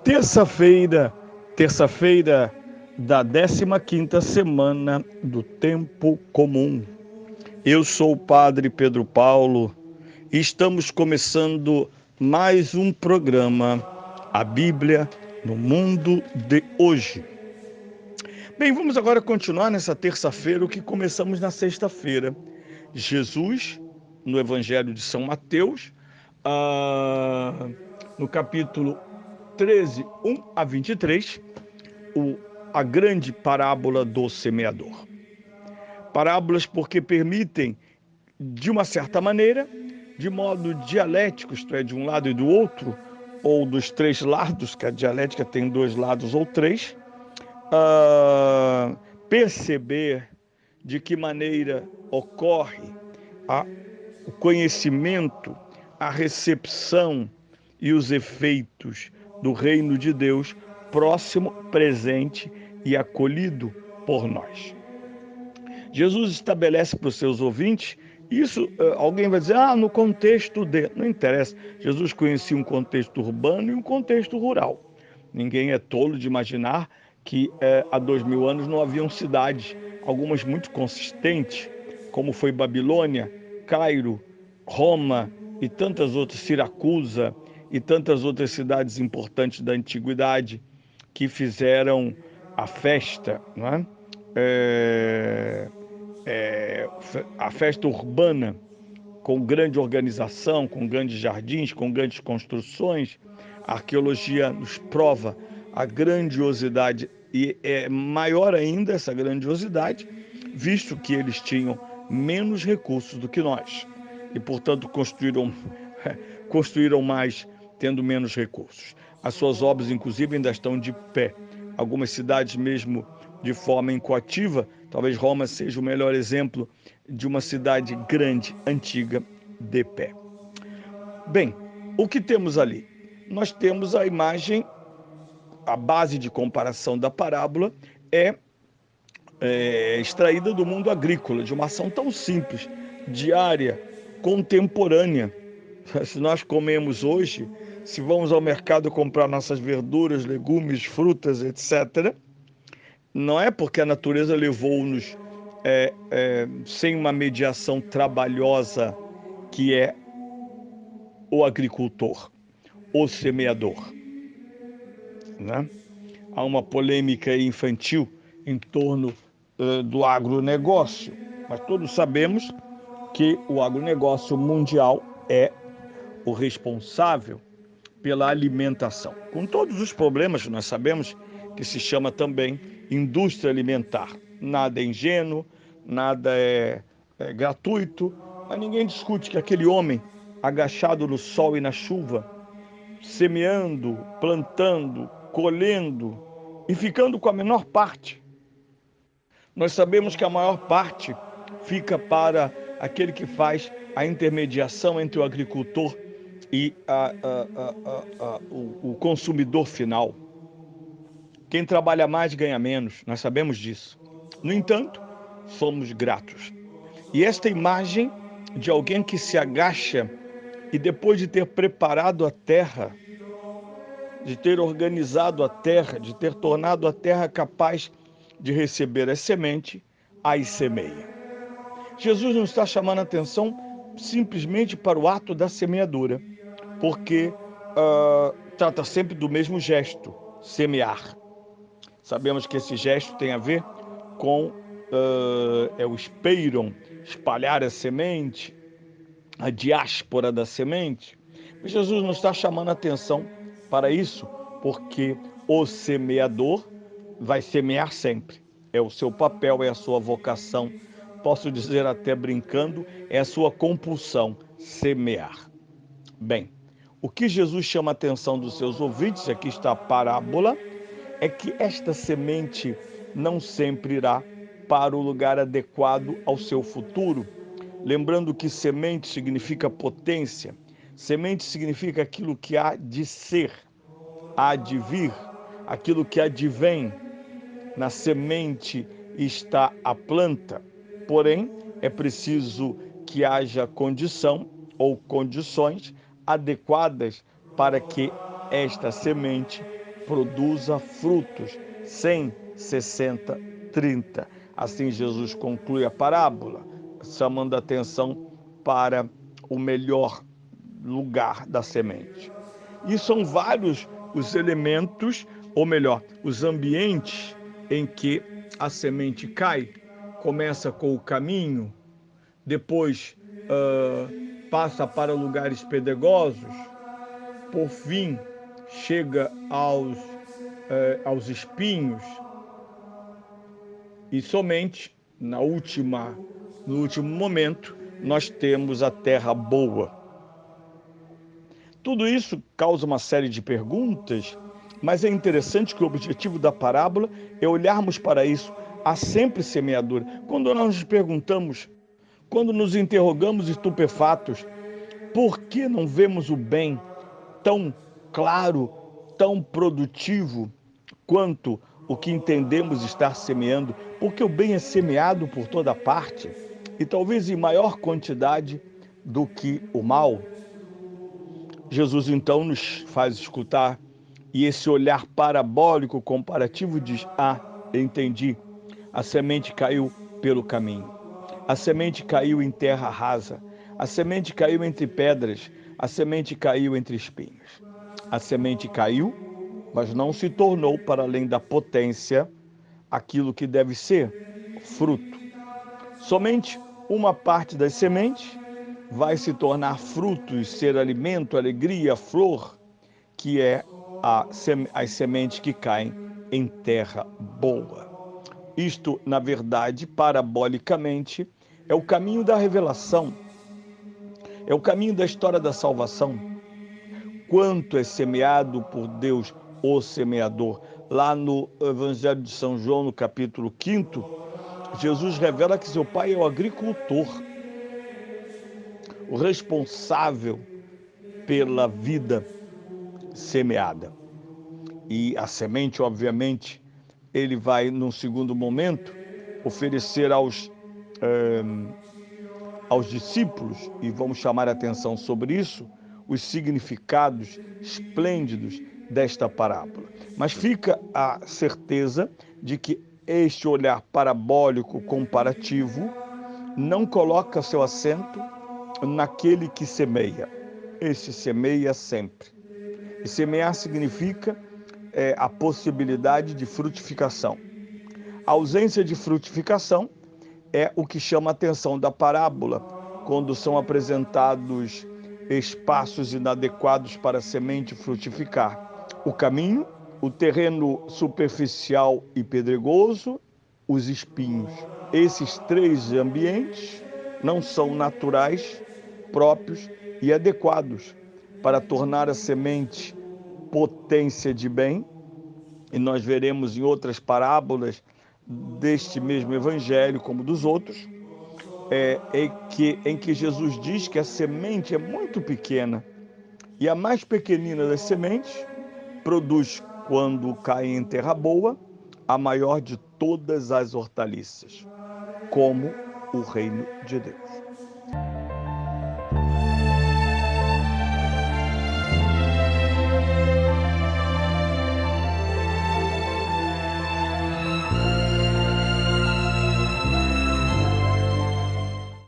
Terça-feira da 15ª semana do Tempo Comum. Eu sou o Padre Pedro Paulo e estamos começando mais um programa, A Bíblia no Mundo de Hoje. Bem, vamos agora continuar nessa terça-feira o que começamos na sexta-feira. Jesus, no Evangelho de São Mateus, no capítulo 13, 1 a 23, a grande parábola do semeador. Parábolas porque permitem, de uma certa maneira, de modo dialético, isto é, de um lado e do outro, ou dos três lados, que a dialética tem dois lados ou três, perceber de que maneira ocorre o conhecimento, a recepção e os efeitos do reino de Deus próximo, presente e acolhido por nós. Jesus estabelece para os seus ouvintes, isso alguém vai dizer, no contexto de... Não interessa, Jesus conhecia um contexto urbano e um contexto rural. Ninguém é tolo de imaginar que há 2000 anos não haviam cidades, algumas muito consistentes, como foi Babilônia, Cairo, Roma e tantas outras, Siracusa e tantas outras cidades importantes da antiguidade que fizeram a festa, não é? A festa urbana, com grande organização, com grandes jardins, com grandes construções. A arqueologia nos prova a grandiosidade, e é maior ainda essa grandiosidade, visto que eles tinham menos recursos do que nós e, portanto, construíram mais tendo menos recursos. As suas obras, inclusive, ainda estão de pé. Algumas cidades mesmo de forma incoativa. Talvez Roma seja o melhor exemplo de uma cidade grande, antiga, de pé. Bem, o que temos ali? Nós temos a imagem, a base de comparação da parábola é extraída do mundo agrícola, de uma ação tão simples, diária, contemporânea. Se nós comemos hoje, se vamos ao mercado comprar nossas verduras, legumes, frutas, etc., não é porque a natureza levou-nos sem uma mediação trabalhosa que é o agricultor, o semeador, né? Há uma polêmica infantil em torno do agronegócio, mas todos sabemos que o agronegócio mundial é o responsável pela alimentação, com todos os problemas que nós sabemos, que se chama também indústria alimentar. Nada é ingênuo, nada é gratuito, mas ninguém discute que aquele homem agachado no sol e na chuva, semeando, plantando, colhendo e ficando com a menor parte. Nós sabemos que a maior parte fica para aquele que faz a intermediação entre o agricultor e o consumidor final. Quem trabalha mais ganha menos, nós sabemos disso. No entanto, somos gratos. E esta imagem de alguém que se agacha e depois de ter preparado a terra, de ter organizado a terra, de ter tornado a terra capaz de receber a semente, as semeia. Jesus não está chamando a atenção simplesmente para o ato da semeadura, porque trata sempre do mesmo gesto, semear. Sabemos que esse gesto tem a ver com o espeiron, espalhar a semente, a diáspora da semente. Mas Jesus não está chamando a atenção para isso, porque o semeador vai semear sempre. É o seu papel, é a sua vocação. Posso dizer até brincando, é a sua compulsão, semear. Bem, o que Jesus chama a atenção dos seus ouvintes, aqui está a parábola, é que esta semente não sempre irá para o lugar adequado ao seu futuro. Lembrando que semente significa potência, semente significa aquilo que há de ser, há de vir, aquilo que advém. Na semente está a planta, porém é preciso que haja condição ou condições adequadas para que esta semente produza frutos, 100, 60, 30. Assim Jesus conclui a parábola, chamando a atenção para o melhor lugar da semente. E são vários os elementos, ou melhor, os ambientes em que a semente cai. Começa com o caminho, depois passa para lugares pedregosos, por fim chega aos espinhos e somente no último momento nós temos a terra boa. Tudo isso causa uma série de perguntas, mas é interessante que o objetivo da parábola é olharmos para isso. Há sempre semeadura. Quando nós nos perguntamos, quando nos interrogamos estupefatos, por que não vemos o bem tão claro, tão produtivo, quanto o que entendemos estar semeando? Porque o bem é semeado por toda parte, e talvez em maior quantidade do que o mal. Jesus então nos faz escutar, e esse olhar parabólico comparativo diz: entendi, a semente caiu pelo caminho, a semente caiu em terra rasa, a semente caiu entre pedras, a semente caiu entre espinhos. A semente caiu, mas não se tornou, para além da potência, aquilo que deve ser, fruto. Somente uma parte das sementes vai se tornar frutos, ser alimento, alegria, flor, que é as sementes que caem em terra boa. Isto, na verdade, parabolicamente, é o caminho da revelação, é o caminho da história da salvação. Quanto é semeado por Deus, o semeador. Lá no Evangelho de São João, no capítulo 5, Jesus revela que seu pai é o agricultor, o responsável pela vida semeada. E a semente, obviamente, ele vai, num segundo momento, oferecer aos discípulos, e vamos chamar a atenção sobre isso, os significados esplêndidos desta parábola. Mas fica a certeza de que este olhar parabólico comparativo não coloca seu acento naquele que semeia. Este semeia sempre. E semear significa a possibilidade de frutificação. A ausência de frutificação é o que chama a atenção da parábola, quando são apresentados espaços inadequados para a semente frutificar. O caminho, o terreno superficial e pedregoso, os espinhos. Esses três ambientes não são naturais, próprios e adequados para tornar a semente potência de bem, e nós veremos em outras parábolas deste mesmo evangelho, como dos outros, em que Jesus diz que a semente é muito pequena, e a mais pequenina das sementes produz, quando cai em terra boa, a maior de todas as hortaliças, como o reino de Deus.